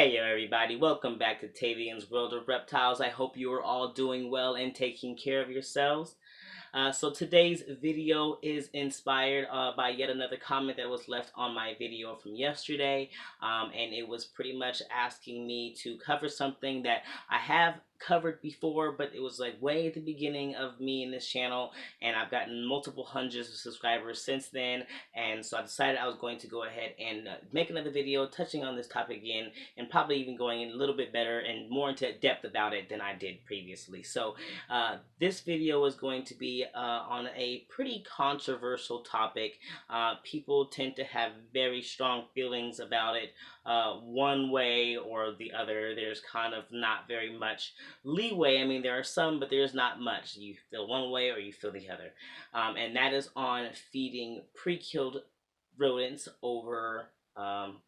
Hey everybody, welcome back to Tavian's World of Reptiles. I hope you are all doing well and taking care of yourselves. So today's video is inspired by yet another comment that was left on my video from yesterday, and it was pretty much asking me to cover something that I have covered before, but it was like way at the beginning of me in this channel, and I've gotten multiple hundreds of subscribers since then, and so I decided I was going to go ahead and make another video touching on this topic again, and probably even going in a little bit better and more into depth about it than I did previously. So this video is going to be on a pretty controversial topic. People tend to have very strong feelings about it one way or the other. There's kind of not very much leeway. I mean, there are some, but there's not much. You feel one way or you feel the other. And that is on feeding pre-killed rodents over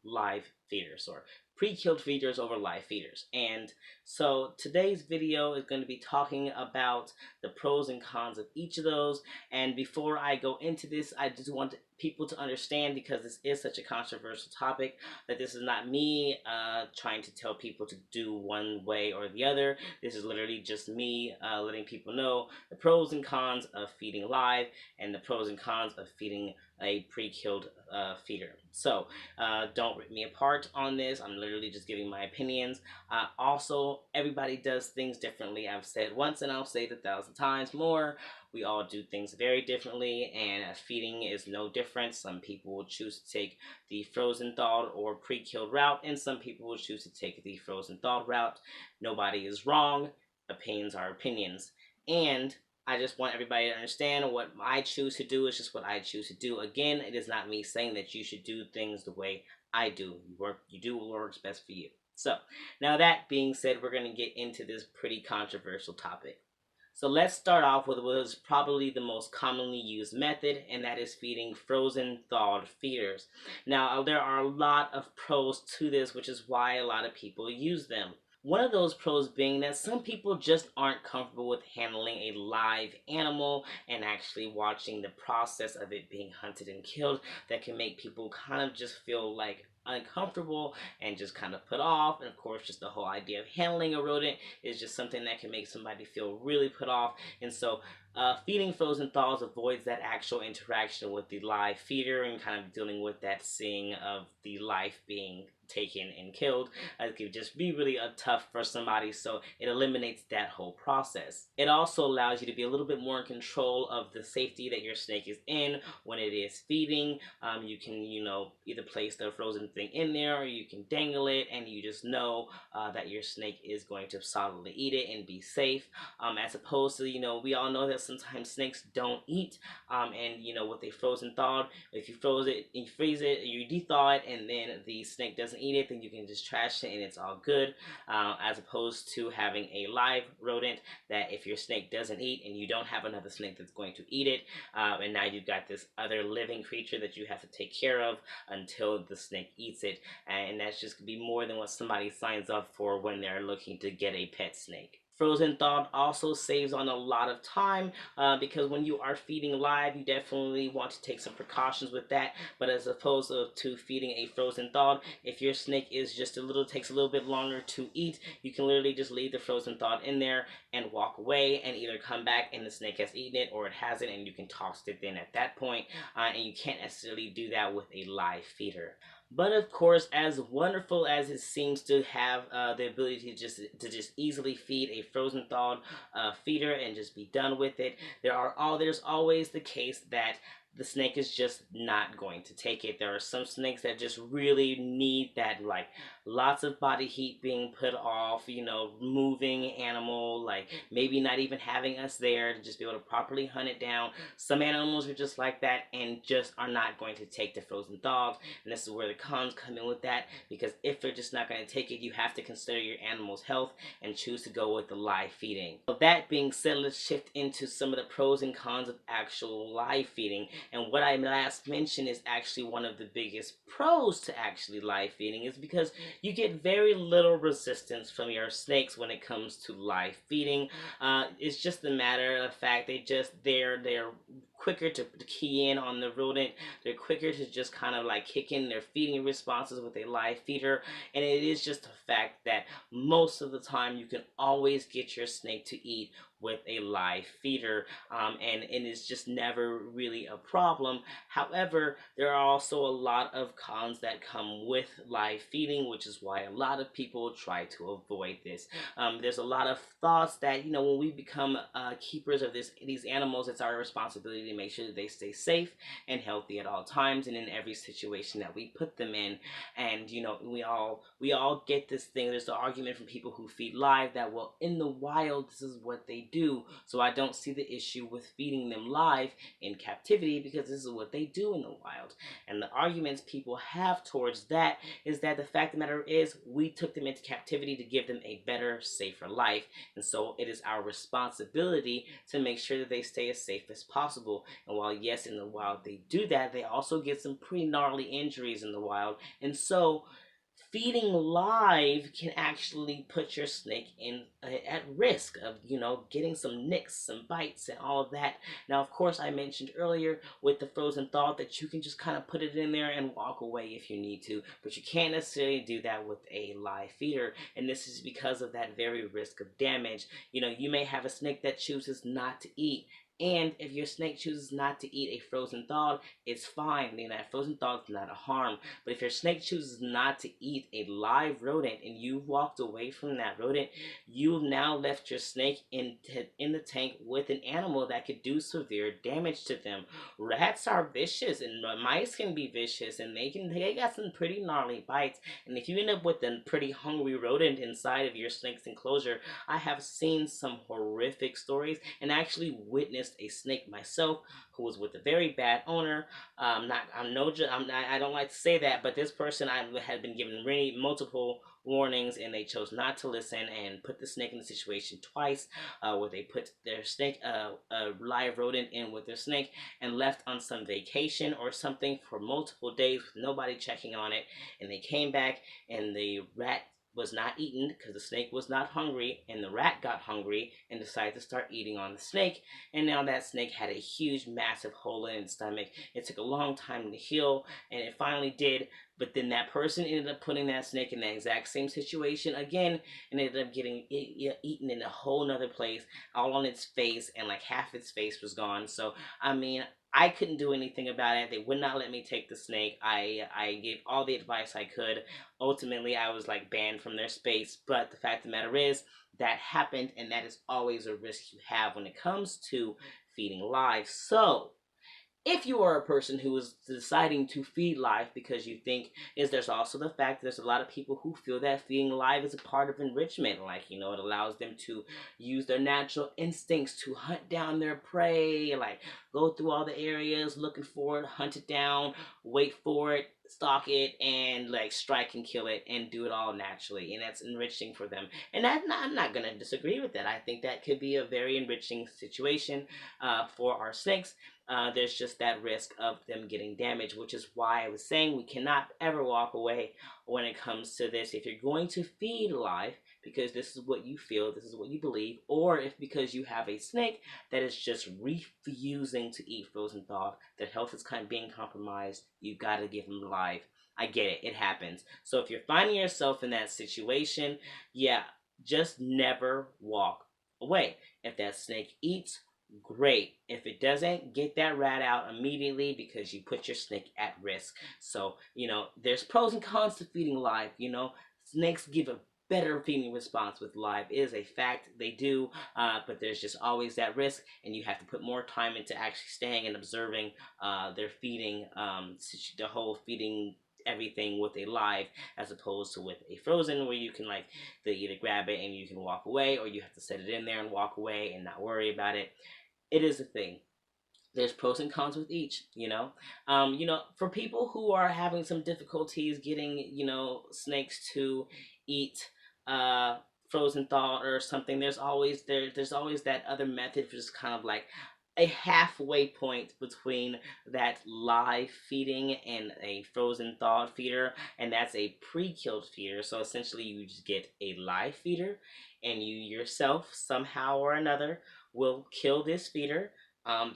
live feeders, or pre-killed feeders over live feeders. And so today's video is going to be talking about the pros and cons of each of those. And before I go into this, I just want people to understand, because this is such a controversial topic, that this is not me trying to tell people to do one way or the other. This is literally just me letting people know the pros and cons of feeding live and the pros and cons of feeding a pre-killed feeder. So don't rip me apart on this. I'm literally just giving my opinions. Also, everybody does things differently. I've said once and I'll say it 1,000 times more. We all do things very differently, and feeding is no different. Some people will choose to take the frozen thawed or pre-killed route, and some people will choose to take the frozen thawed route. Nobody is wrong. Opinions are opinions. And I just want everybody to understand what I choose to do is just what I choose to do. Again, it is not me saying that you should do things the way I do. You do what works best for you. So, now that being said, we're going to get into this pretty controversial topic. So let's start off with what is probably the most commonly used method, and that is feeding frozen thawed feeders. Now, there are a lot of pros to this, which is why a lot of people use them. One of those pros being that some people just aren't comfortable with handling a live animal and actually watching the process of it being hunted and killed. That can make people kind of just feel like uncomfortable and just kind of put off. And of course, just the whole idea of handling a rodent is just something that can make somebody feel really put off. And so feeding frozen thaws avoids that actual interaction with the live feeder and kind of dealing with that seeing of the life being taken and killed. It could just be really tough for somebody, so it eliminates that whole process. It also allows you to be a little bit more in control of the safety that your snake is in when it is feeding. You can, either place the frozen thing in there, or you can dangle it, and you just know that your snake is going to solidly eat it and be safe. As opposed to, we all know that sometimes snakes don't eat, and with a frozen thawed, if you freeze it, you de-thaw it, and then the snake doesn't eat it, then you can just trash it and it's all good, as opposed to having a live rodent that if your snake doesn't eat and you don't have another snake that's going to eat it, and now you've got this other living creature that you have to take care of until the snake eats it, and that's just gonna be more than what somebody signs up for when they're looking to get a pet snake. Frozen thawed also saves on a lot of time, because when you are feeding live, you definitely want to take some precautions with that. But as opposed to feeding a frozen thawed, if your snake is just takes a little bit longer to eat, you can literally just leave the frozen thawed in there and walk away, and either come back and the snake has eaten it, or it hasn't, and you can toss it in at that point. And you can't necessarily do that with a live feeder. But of course, as wonderful as it seems to have the ability to just easily feed a frozen thawed feeder and just be done with it, there's always the case that the snake is just not going to take it. There are some snakes that just really need that, like, lots of body heat being put off, moving animal, like maybe not even having us there to just be able to properly hunt it down. Some animals are just like that and just are not going to take the frozen thaws, and this is where the cons come in with that, because if they're just not going to take it, you have to consider your animal's health and choose to go with the live feeding. So that being said, let's shift into some of the pros and cons of actual live feeding. And what I last mentioned is actually one of the biggest pros to actually live feeding, is because you get very little resistance from your snakes when it comes to live feeding. It's just a matter of fact they're quicker to key in on the rodent. They're quicker to just kind of like kick in their feeding responses with a live feeder. And it is just a fact that most of the time you can always get your snake to eat with a live feeder, and it's just never really a problem. However, there are also a lot of cons that come with live feeding, which is why a lot of people try to avoid this. There's a lot of thoughts that, when we become keepers of these animals, it's our responsibility to make sure that they stay safe and healthy at all times and in every situation that we put them in. And we all get this thing. There's the argument from people who feed live that, well, in the wild this is what they do, so I don't see the issue with feeding them live in captivity because this is what they do in the wild. And the arguments people have towards that is that the fact of the matter is we took them into captivity to give them a better, safer life, and so it is our responsibility to make sure that they stay as safe as possible. And while yes, in the wild they do that, they also get some pretty gnarly injuries in the wild. And so feeding live can actually put your snake in at risk of getting some nicks, some bites, and all of that. Now, of course, I mentioned earlier with the frozen thaw that you can just kind of put it in there and walk away if you need to, but you can't necessarily do that with a live feeder, and this is because of that very risk of damage. You may have a snake that chooses not to eat, and if your snake chooses not to eat a frozen thawed, it's fine. That frozen thawed is not a harm. But if your snake chooses not to eat a live rodent and you've walked away from that rodent, you've now left your snake in the tank with an animal that could do severe damage to them. Rats are vicious, and mice can be vicious, and they got some pretty gnarly bites. And if you end up with a pretty hungry rodent inside of your snake's enclosure, I have seen some horrific stories and actually witnessed a snake myself who was with a very bad owner. I don't like to say that, but this person I had been given really multiple warnings, and they chose not to listen and put the snake in the situation twice, where they put their snake, a live rodent, in with their snake and left on some vacation or something for multiple days with nobody checking on it, and they came back and the rat was not eaten because the snake was not hungry, and the rat got hungry and decided to start eating on the snake, and now that snake had a huge massive hole in its stomach. It took a long time to heal, and it finally did, but then that person ended up putting that snake in the exact same situation again and ended up getting eaten in a whole nother place, all on its face, and like half its face was gone. So I mean, I couldn't do anything about it. They would not let me take the snake. I gave all the advice I could. Ultimately, I was like banned from their space. But the fact of the matter is, that happened, and that is always a risk you have when it comes to feeding live. So, if you are a person who is deciding to feed live because you think, there's also the fact that there's a lot of people who feel that feeding live is a part of enrichment. Like, it allows them to use their natural instincts to hunt down their prey, like go through all the areas looking for it, hunt it down, wait for it, stalk it, and like strike and kill it and do it all naturally, and that's enriching for them. And I'm not gonna disagree with that. I think that could be a very enriching situation for our snakes. There's just that risk of them getting damaged, which is why I was saying we cannot ever walk away when it comes to this. If you're going to feed live because this is what you feel, this is what you believe, or if because you have a snake that is just refusing to eat frozen thawed, their health is kind of being compromised, you've got to give them live. I get it, it happens. So if you're finding yourself in that situation, yeah, just never walk away. If that snake eats, great. If it doesn't, get that rat out immediately because you put your snake at risk. So, there's pros and cons to feeding live. Snakes give a better feeding response with live. It is a fact, they do, but there's just always that risk, and you have to put more time into actually staying and observing their feeding, the whole feeding everything with a live as opposed to with a frozen, where you can like they either grab it and you can walk away, or you have to set it in there and walk away and not worry about it. It is a thing. There's pros and cons with each, for people who are having some difficulties getting, snakes to eat uh frozen thawed or something, there's always that other method, which is kind of like a halfway point between that live feeding and a frozen thawed feeder, and that's a pre-killed feeder. So essentially you just get a live feeder, and you yourself somehow or another will kill this feeder,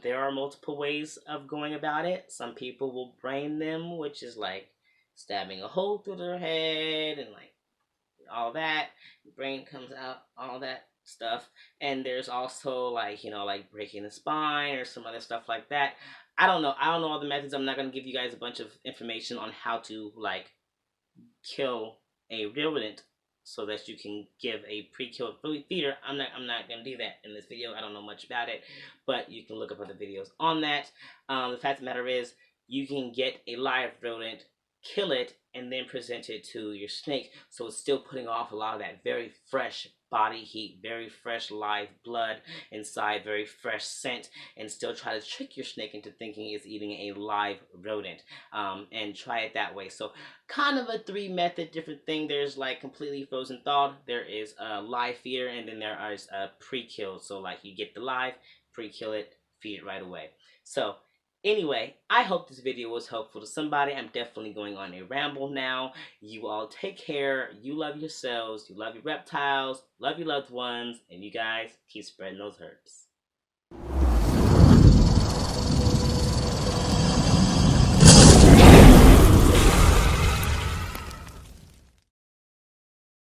There are multiple ways of going about it. Some people will brain them, which is like stabbing a hole through their head and like all that. Brain comes out, all that stuff. And there's also like, like breaking the spine or some other stuff like that. I don't know. I don't know all the methods. I'm not gonna give you guys a bunch of information on how to like kill a rodent so that you can give a pre-killed feeder. I'm not gonna do that in this video. I don't know much about it, but you can look up other videos on that. The fact of the matter is, you can get a live rodent, kill it, and then present it to your snake. So it's still putting off a lot of that very fresh body heat, very fresh live blood inside, very fresh scent, and still try to trick your snake into thinking it's eating a live rodent, and try it that way. So kind of a three method different thing. There's like completely frozen thawed, there is a live feeder, and then there is a pre-killed. So like you get the live, pre-kill it, feed it right away. So anyway, I hope this video was helpful to somebody. I'm definitely going on a ramble now. You all take care. You love yourselves. You love your reptiles. Love your loved ones. And you guys keep spreading those herbs.